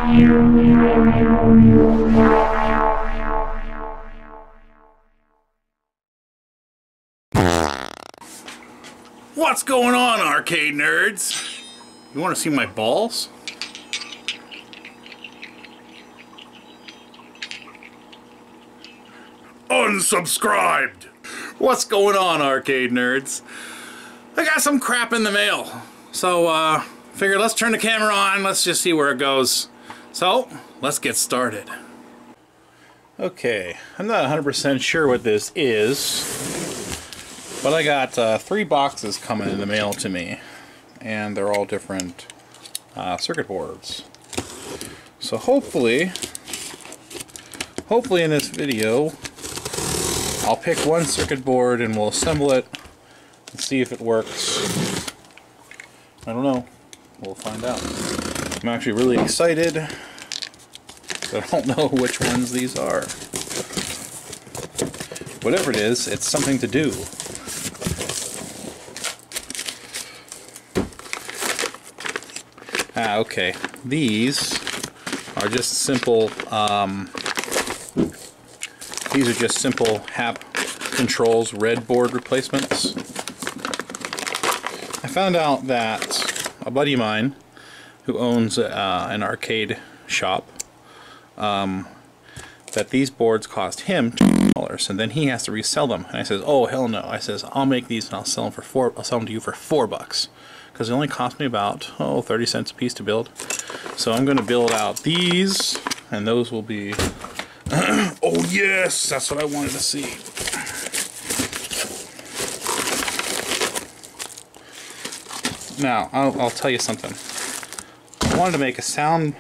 What's going on, arcade nerds? You want to see my balls? Unsubscribed! What's going on, arcade nerds? I got some crap in the mail. So, figured let's turn the camera on, let's just see where it goes. So, let's get started. Okay, I'm not 100% sure what this is, but I got 3 boxes coming in the mail to me, and they're all different circuit boards. So hopefully in this video, I'll pick one circuit board and we'll assemble it and see if it works. I don't know. We'll find out. I'm actually really excited, but I don't know which ones these are. Whatever it is, it's something to do. Okay. These are just simple HAP controls red board replacements. I found out that a buddy of mine who owns an arcade shop, that these boards cost him $2, and then he has to resell them. And I says, oh hell no. I says, I'll make these and I'll sell them for I'll sell them to you for $4, because it only cost me about 30 cents a piece to build. So I'm going to build out these, and those will be oh yes, that's what I wanted to see. Now I'll tell you something. I wanted to make a sound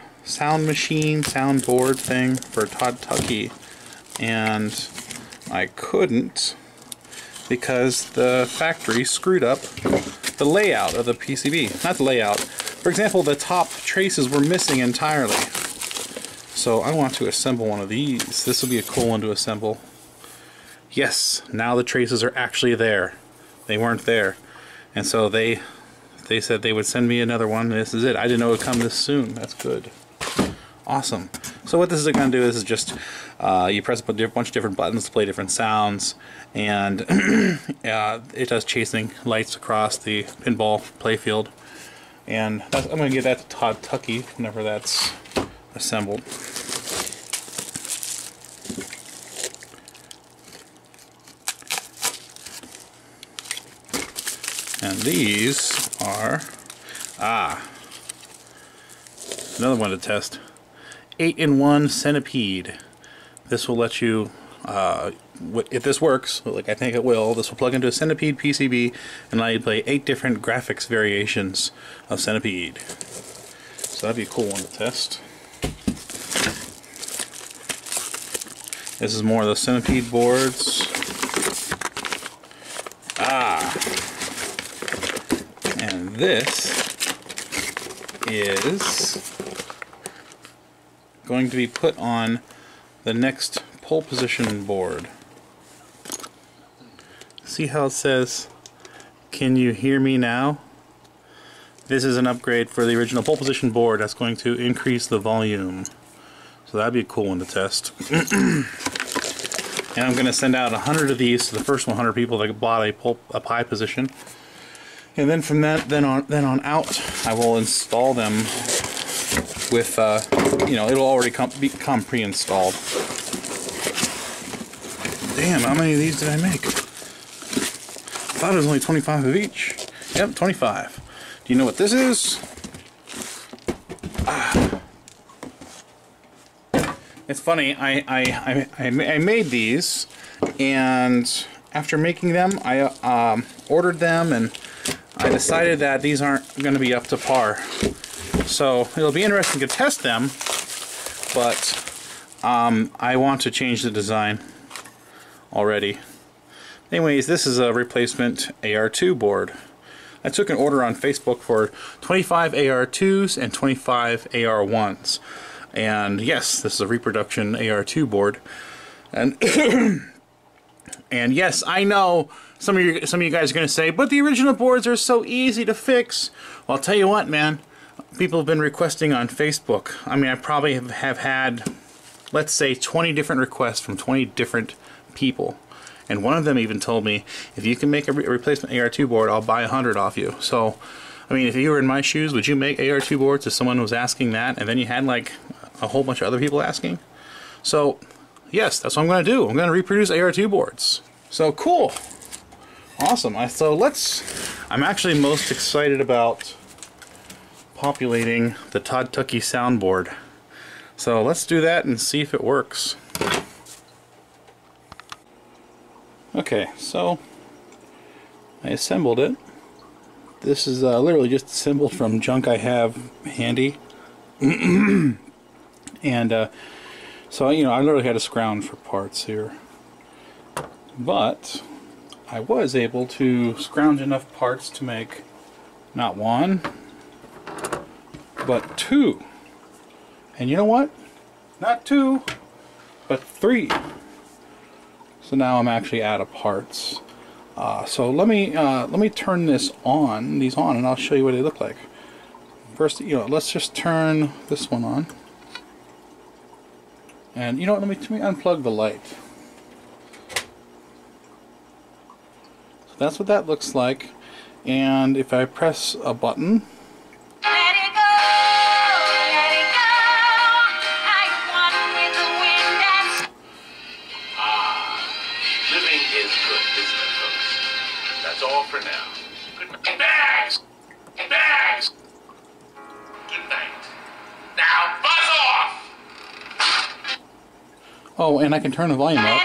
machine, soundboard thing for Todd Tucky, and I couldn't because the factory screwed up the layout of the PCB. Not the layout. For example, the top traces were missing entirely. So I want to assemble one of these. This will be a cool one to assemble. Yes, now the traces are actually there. They weren't there. And so they said they would send me another one. This is it. I didn't know it would come this soon. That's good. Awesome. So what this is going to do is just you press a bunch of different buttons to play different sounds, and it does chasing lights across the pinball playfield. And I'm going to give that to Todd Tucky whenever that's assembled. And these are another one to test. 8-in-1 centipede. This will let you, if this works, like I think it will, this will plug into a centipede PCB and allow you to play 8 different graphics variations of centipede. So that'd be a cool one to test. This is more of the centipede boards. And this is going to be put on the next pole position board. See how it says, "Can you hear me now?" This is an upgrade for the original pole position board that's going to increase the volume. So that'd be a cool one to test. And I'm going to send out 100 of these to the first 100 people that bought a pie position. And then from that, then on out, I will install them with, it'll already become pre-installed. Damn, how many of these did I make? I thought it was only 25 of each. Yep, 25. Do you know what this is? It's funny, I made these, and after making them, I ordered them, and I decided that these aren't going to be up to par. So it'll be interesting to test them, but I want to change the design already. Anyways, this is a replacement Ar2 board. I took an order on Facebook for 25 Ar2s and 25 Ar1s. And yes, this is a reproduction Ar2 board. And and yes, I know some of you guys are going to say, but the original boards are so easy to fix. Well, I'll tell you what, man. people have been requesting on Facebook. I mean, I probably have had, let's say, 20 different requests from 20 different people. And one of them even told me, if you can make a replacement Ar2 board, I'll buy 100 off you. So, I mean, if you were in my shoes, would you make Ar2 boards if someone was asking that, and then you had like a whole bunch of other people asking? So, yes, that's what I'm going to do. I'm going to reproduce Ar2 boards. So, cool. Awesome. I'm actually most excited about populating the Todd Tucky soundboard. So, let's do that and see if it works. Okay, so I assembled it. This is literally just assembled from junk I have handy. And so, you know, I literally had to scrounge for parts here. But I was able to scrounge enough parts to make not one, but two. And you know what? Not two, but three. So now I'm actually out of parts. So let me turn these on, and I'll show you what they look like. First, you know, let's just turn this one on. And you know what? Let me unplug the light. So that's what that looks like. And if I press a button, that's all for now. Good night. Bags! Bags! Good night. Now buzz off! oh, and I can turn the volume up.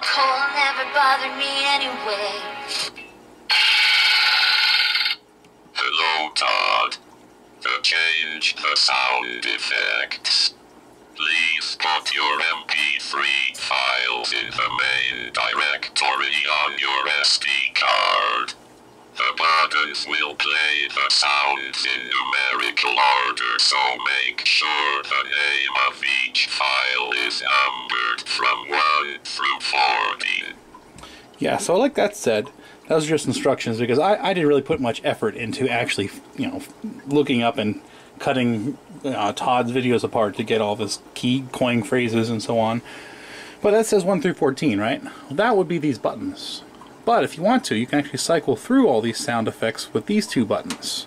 Cold never bothered me anyway. Hello, Todd. Change the sound effects. Please put your MP3 files in the main directory on your SD card. The buttons will play the sounds in numerical order, so make sure the name of each file is numbered from 1 through 14. Yeah, so like that said, that was just instructions, because I didn't really put much effort into actually, you know, looking up and cutting Todd's videos apart to get all of his key coin phrases and so on. But that says 1 through 14, right? Well, that would be these buttons. But if you want to, you can actually cycle through all these sound effects with these two buttons.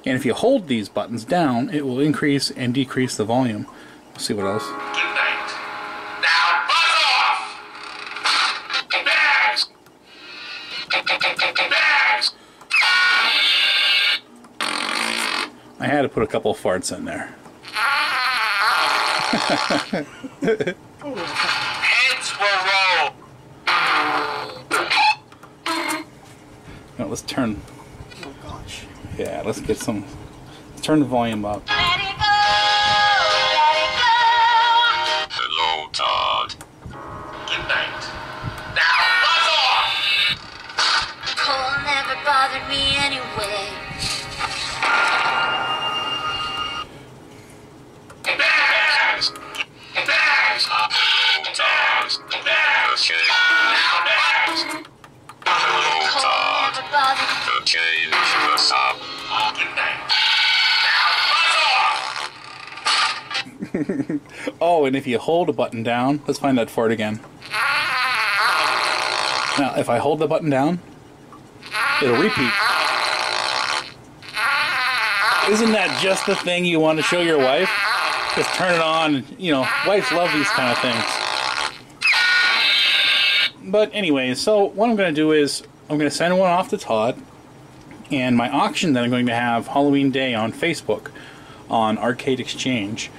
And if you hold these buttons down, it will increase and decrease the volume. Let's see what else. Good night. Now buzz off! Bags! Bags! I had to put a couple of farts in there. Heads will roll. Now let's turn. Oh gosh. Yeah, let's get some. Let's turn the volume up. Let it go, let it go. Hello, Todd. Good night. Now buzz off! Cold never bothered me anyway. Bags! Bags! Hello, Todd. Bags! Now bags! Hello, Cold Todd. never bothered me. Change the sound. Good night. Now buzz off! Oh, and if you hold a button down, let's find that fart again. Now, if I hold the button down, it'll repeat. Isn't that just the thing you want to show your wife? Just turn it on, and, you know, wives love these kind of things. But anyway, so what I'm going to do is, I'm going to send one off to Todd, and my auction that I'm going to have Halloween Day on Facebook, on Arcade Exchange,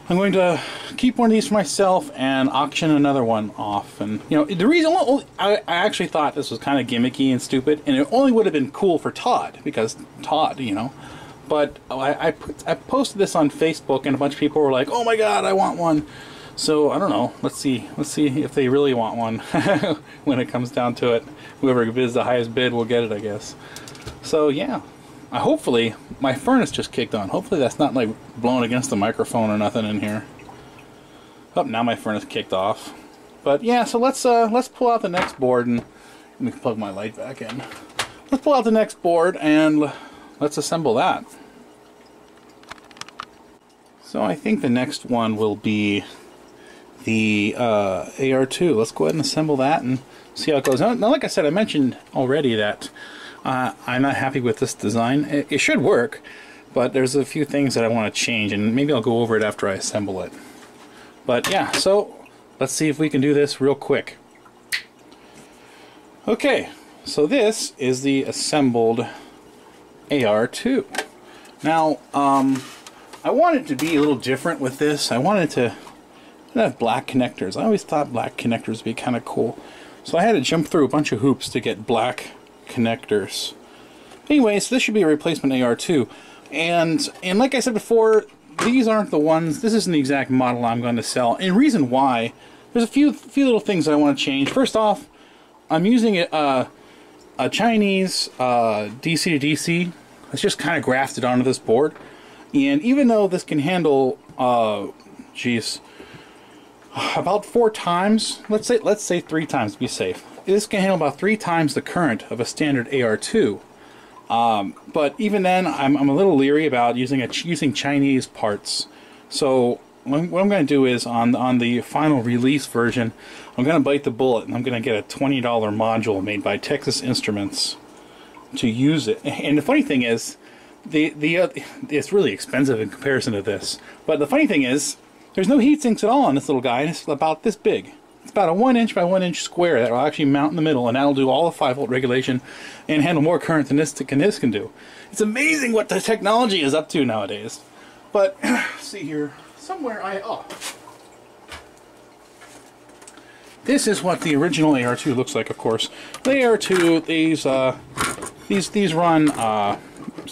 I'm going to keep one of these for myself and auction another one off. And, you know, the reason, I actually thought this was kind of gimmicky and stupid, and it only would have been cool for Todd, because Todd, you know. But I posted this on Facebook, and a bunch of people were like, "Oh my God, I want one!" So I don't know. Let's see if they really want one when it comes down to it. Whoever bids the highest bid will get it, I guess. So yeah, hopefully my furnace just kicked on. Hopefully that's not like blowing against the microphone or nothing in here. Oh, now my furnace kicked off. But yeah, so let's pull out the next board, and let me plug my light back in. let's pull out the next board and let's assemble that. So I think the next one will be the AR2. Let's go ahead and assemble that and see how it goes. Now, like I said, I mentioned already that I'm not happy with this design. It should work, but there's a few things that I want to change, and maybe I'll go over it after I assemble it. But yeah, so let's see if we can do this real quick. Okay, so this is the assembled AR2. Now, I wanted it to be a little different with this. I wanted to have black connectors. I always thought black connectors would be kind of cool. So I had to jump through a bunch of hoops to get black connectors. Anyway, so this should be a replacement AR2. And like I said before, these aren't the ones, this isn't the exact model I'm going to sell. And reason why, there's a few little things that I want to change. First off, I'm using a Chinese DC to DC. It's just kind of grafted onto this board. And even though this can handle, about 4 times, let's say 3 times to be safe. This can handle about 3 times the current of a standard AR2. But even then, I'm a little leery about using Chinese parts. So what I'm going to do is on the final release version, I'm going to bite the bullet and I'm going to get a $20 module made by Texas Instruments to use it. And the funny thing is, it's really expensive in comparison to this. But the funny thing is, there's no heat sinks at all on this little guy, and it's about this big. It's about a 1 inch by 1 inch square that will actually mount in the middle, and that'll do all the 5-volt regulation and handle more current than this can do. It's amazing what the technology is up to nowadays. But see here, somewhere this is what the original AR2 looks like, of course. The AR2, these run.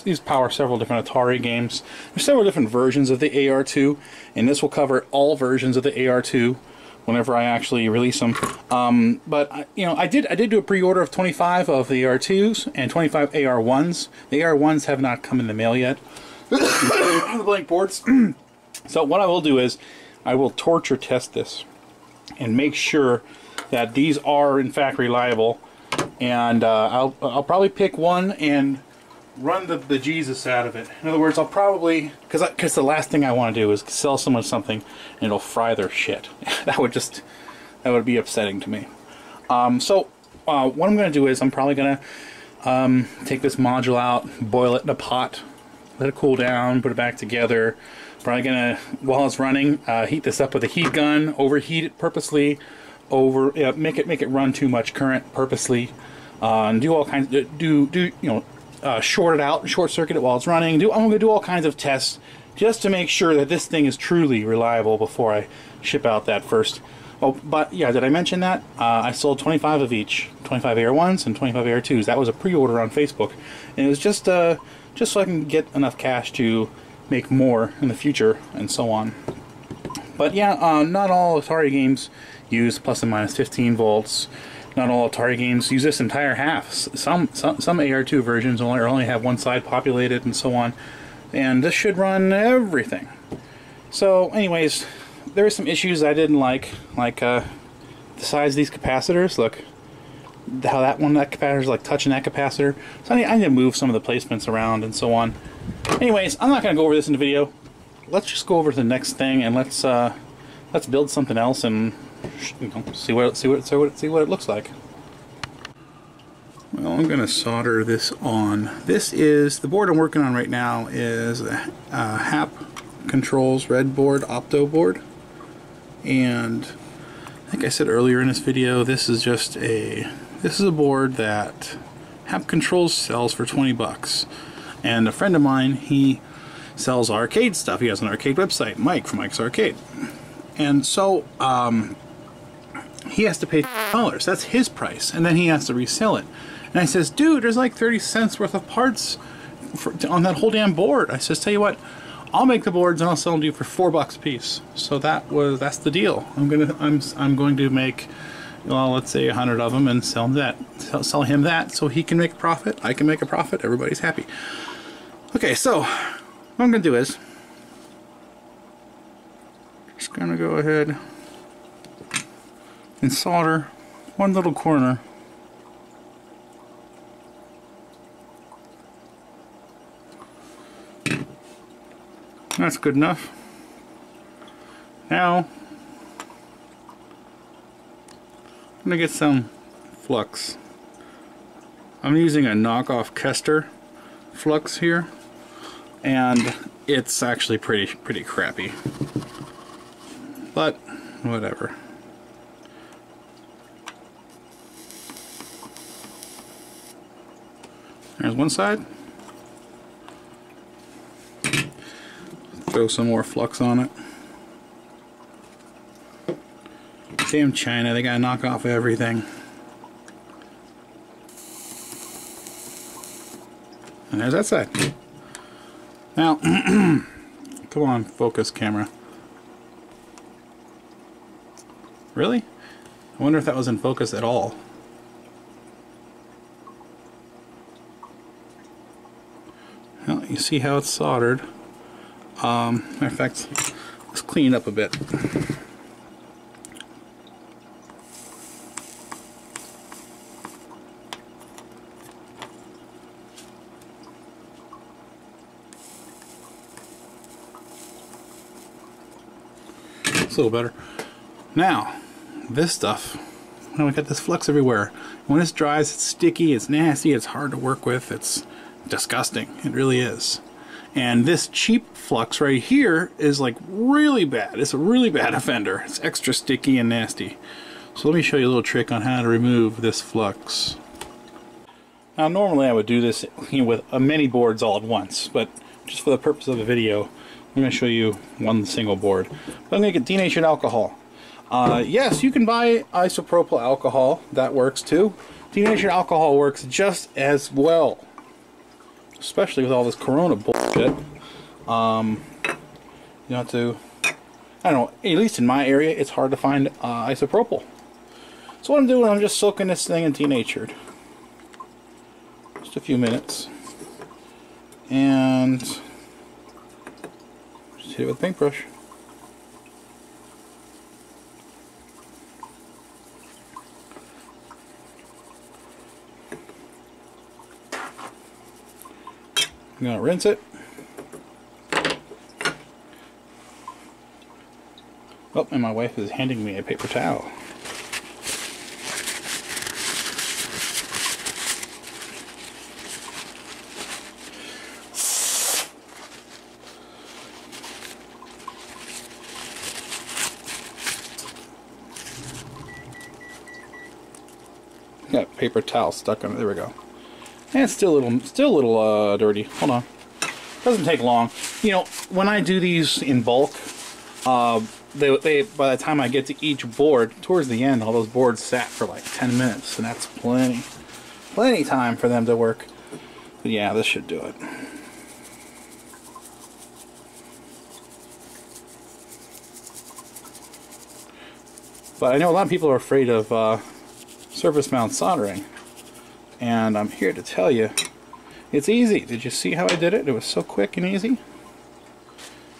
These power several different Atari games. There's several different versions of the AR2, and this will cover all versions of the AR2 whenever I actually release them. But you know, I did do a pre-order of 25 of the AR2s and 25 AR1s. The AR1s have not come in the mail yet. The blank boards. So what I will do is I will torture test this and make sure that these are in fact reliable. And I'll probably pick one and run the Jesus out of it. In other words, I'll probably, because the last thing I want to do is sell someone something and it'll fry their shit. that would be upsetting to me. So what I'm going to do is I'm probably going to take this module out, boil it in a pot, let it cool down, put it back together. Probably going to, while it's running, heat this up with a heat gun, overheat it purposely, make it run too much current purposely, and do all kinds of, short it out, short circuit it while it's running. I'm going to do all kinds of tests just to make sure that this thing is truly reliable before I ship out that first. Oh, but yeah, did I mention that? I sold 25 of each, 25 AR1s and 25 AR2s. That was a pre-order on Facebook, and it was just so I can get enough cash to make more in the future and so on. But yeah, not all Atari games use plus and minus 15 volts. Not all Atari games use this entire half. Some AR2 versions only have one side populated and so on. And this should run everything. So anyways, there are some issues I didn't like the size of these capacitors. Look, how that capacitor is like touching that capacitor. So I need to move some of the placements around and so on. Anyways, I'm not going to go over this in the video. Let's just go over to the next thing and let's build something else and see what it looks like. Well, I'm going to solder this on. This is the board I'm working on right now. Is a HAP Controls Red Board, Opto board, and like I said earlier in this video, this is a board that HAP Controls sells for 20 bucks. And a friend of mine, he sells arcade stuff. He has an arcade website, Mike from Mike's Arcade. And so he has to pay $5. That's his price, and then he has to resell it. And I says, dude, there's like 30 cents worth of parts on that whole damn board. I says, tell you what, I'll make the boards and I'll sell them to you for $4 a piece. So that's the deal. I'm going to make, well, let's say 100 of them and sell him that so he can make a profit, I can make a profit, everybody's happy. Okay, so what I'm going to do is just going to go ahead and solder one little corner That's good enough. Now, I'm gonna get some flux. I'm using a knockoff Kester flux here, and it's actually pretty crappy. But whatever. There's one side. Throw some more flux on it. Damn China, they gotta knock off everything. And there's that side. Now, come on, focus camera. Really? I wonder if that was in focus at all. Well, you see how it's soldered. Matter of fact, let's clean it up a bit. It's a little better. Now, this stuff, we got this flux everywhere. When this dries, it's sticky, it's nasty, it's hard to work with, it's disgusting. It really is. And this cheap flux right here is like really bad. It's a really bad offender. It's extra sticky and nasty. So let me show you a little trick on how to remove this flux. Now normally I would do this with many boards all at once, but just for the purpose of the video, I'm going to show you one single board. But I'm going to get denatured alcohol. Yes, you can buy isopropyl alcohol. That works too. Denatured alcohol works just as well. Especially with all this corona bullshit. You have to, I don't know, at least in my area, it's hard to find isopropyl. So what I'm doing, I'm just soaking this thing in denatured. Just a few minutes. And just hit it with a paintbrush. I'm going to rinse it. Oh, and my wife is handing me a paper towel. Got paper towel stuck on it. There we go. And it's still a little dirty. Hold on. Doesn't take long. You know, when I do these in bulk, they by the time I get to each board, towards the end, all those boards sat for like 10 minutes, and that's plenty time for them to work. But yeah, this should do it. But I know a lot of people are afraid of surface mount soldering. And I'm here to tell you, it's easy. Did you see how I did it? It was so quick and easy.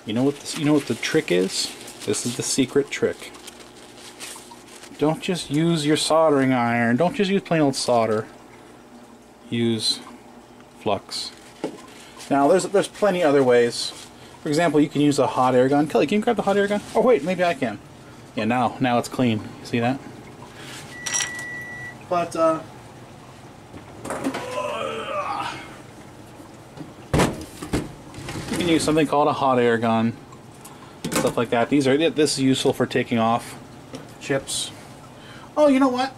You know what the trick is? This is the secret trick. Don't just use your soldering iron. Don't just use plain old solder. Use flux. Now there's plenty other ways. For example, you can use a hot air gun. Kelly, can you grab the hot air gun? Oh wait, maybe I can. Yeah, now it's clean. See that? But you can use something called a hot air gun, stuff like that. This is useful for taking off chips. Oh, you know what?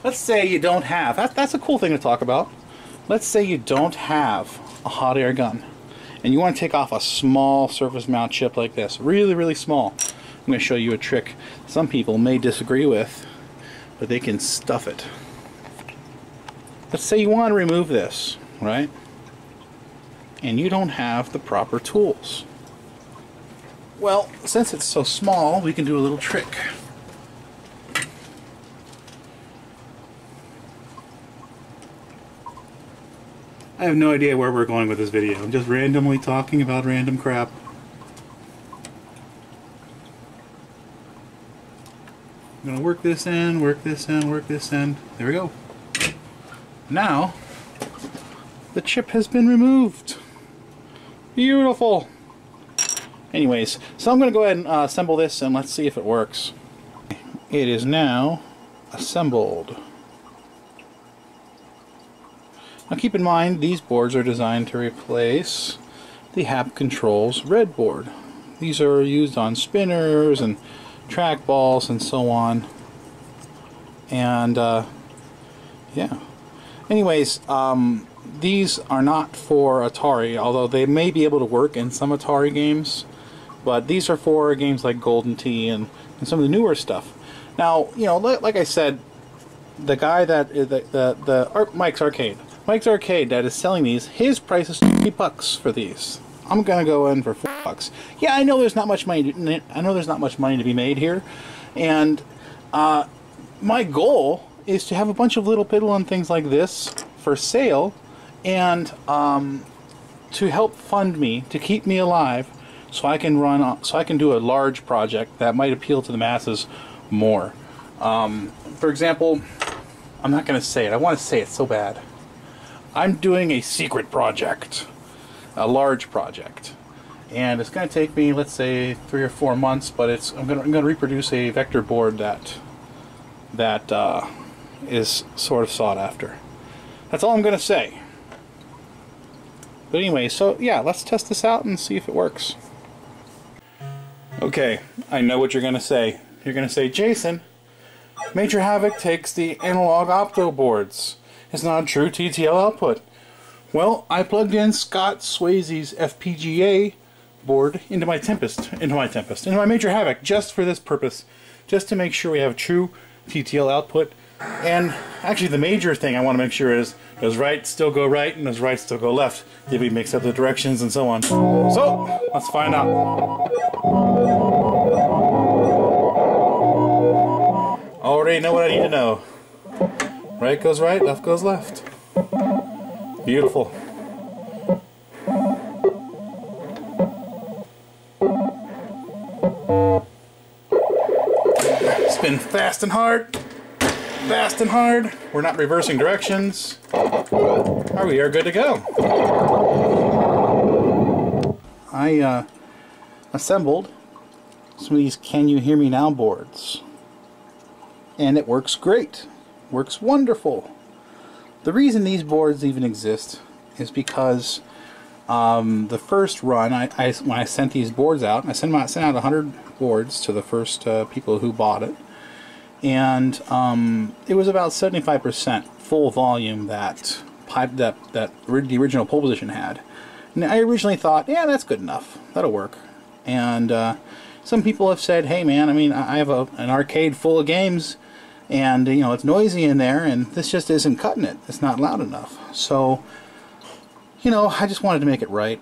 Let's say you don't have, that's a cool thing to talk about. Let's say you don't have a hot air gun and you want to take off a small surface mount chip like this, really small. I'm going to show you a trick some people may disagree with, but they can stuff it. Let's say you want to remove this, right? And you don't have the proper tools. Well, since it's so small, we can do a little trick. I have no idea where we're going with this video. I'm just randomly talking about random crap. I'm going to work this in, work this in, work this in. There we go. Now, the chip has been removed. Beautiful. Anyways, so I'm going to go ahead and assemble this, and let's see if it works. It is now assembled. Now keep in mind, these boards are designed to replace the Hap Controls red board. These are used on spinners and track balls and so on. And yeah. Anyways, these are not for Atari, although they may be able to work in some Atari games. But these are for games like Golden Tee and some of the newer stuff. Now, you know, like I said, the guy that Mike's Arcade that is selling these, his price is $20 for these. I'm gonna go in for $4. Yeah, I know there's not much money. I know there's not much money to be made here, and my goal is to have a bunch of little piddling things like this for sale, and to help fund me, to keep me alive, so I can do a large project that might appeal to the masses more. For example, I'm not going to say it. I want to say it so bad. I'm doing a secret project, a large project, and it's going to take me, let's say, 3 or 4 months. But I'm going to reproduce a vector board that is sort of sought after. That's all I'm going to say. But anyway, so yeah, let's test this out and see if it works. Okay, I know what you're going to say. You're going to say, Jason, Major Havoc takes the analog opto boards. It's not a true TTL output. Well, I plugged in Scott Swayze's FPGA board into my Major Havoc, just for this purpose, just to make sure we have true TTL output. And actually, the major thing I want to make sure is, does right still go right and does right still go left? Did we mix up the directions and so on? So, let's find out. Already know what I need to know. Right goes right, left goes left. Beautiful. Spin fast and hard. Fast and hard. We're not reversing directions. We are good to go. I assembled some of these Can You Hear Me Now boards, and it works great. Works wonderful. The reason these boards even exist is because the first run, when I sent these boards out, I sent out 100 boards to the first people who bought it. And it was about 75% full volume that the original pole position had. And I originally thought, yeah, that's good enough. That'll work. And some people have said, hey man, I mean, I have an arcade full of games, and you know, it's noisy in there, and this just isn't cutting it. It's not loud enough. So, you know, I just wanted to make it right.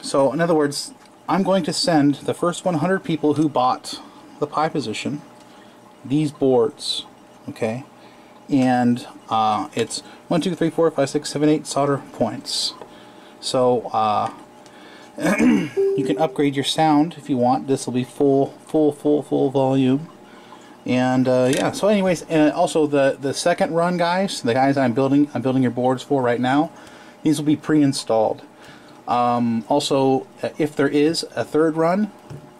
So in other words, I'm going to send the first 100 people who bought the Pi position these boards, okay, and it's 1, 2, 3, 4, 5, 6, 7, 8 solder points. So you can upgrade your sound if you want. This will be full volume, and yeah. So anyways, also the second run, guys, the guys I'm building your boards for right now, these will be pre-installed. Also, if there is a third run,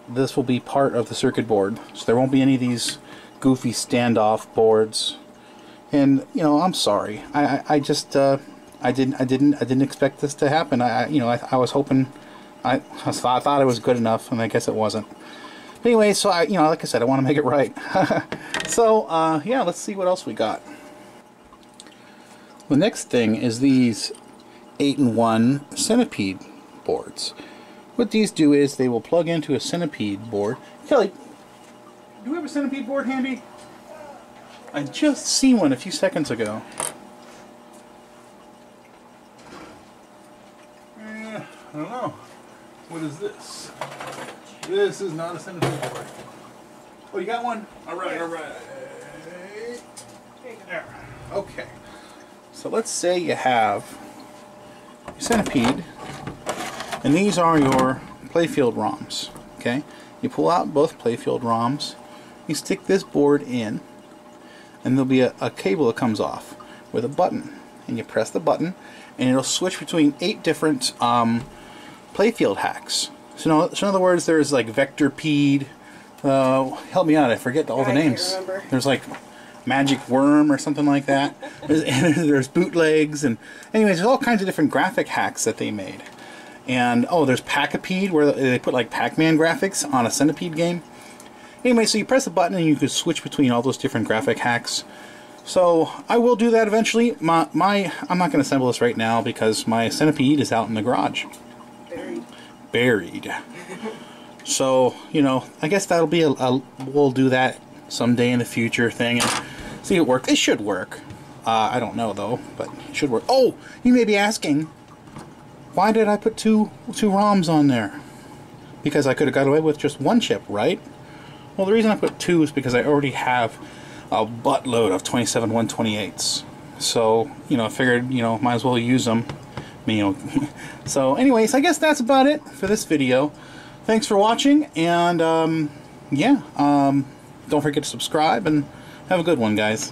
this will be part of the circuit board, so there won't be any of these goofy standoff boards. And you know, I'm sorry. I just I didn't expect this to happen. I was hoping, I thought it was good enough, and I guess it wasn't. But anyway, so like I said, I want to make it right. So yeah, let's see what else we got. The next thing is these 8-in-1 Centipede boards. What these do is they will plug into a Centipede board. Kelly, do we have a Centipede board handy? I just seen one a few seconds ago. I don't know. What is this? This is not a Centipede board. Oh, you got one? Alright, alright. There. Okay. So let's say you have your Centipede, and these are your playfield ROMs. Okay? You pull out both playfield ROMs, you stick this board in, and there'll be a cable that comes off with a button, and you press the button and it'll switch between 8 different playfield hacks. So in other words, there's like VectorPede. Help me out, I forget all the names. There's like Magic Worm or something like that. There's bootlegs, and anyways, there's all kinds of different graphic hacks that they made. And oh, there's Packapede, where they put like Pac-Man graphics on a Centipede game. Anyway, so you press a button and you can switch between all those different graphic hacks. So I will do that eventually. I'm not going to assemble this right now because my Centipede is out in the garage. Buried. So, you know, I guess that'll be we'll do that someday in the future thing and see if it works. It should work. I don't know though, but it should work. Oh, you may be asking, why did I put two ROMs on there? Because I could have got away with just one chip, right? Well, the reason I put two is because I already have a buttload of 27 128s. So, you know, I figured, you know, might as well use them. You know. So, anyways, I guess that's about it for this video. Thanks for watching, and yeah, don't forget to subscribe, and have a good one, guys.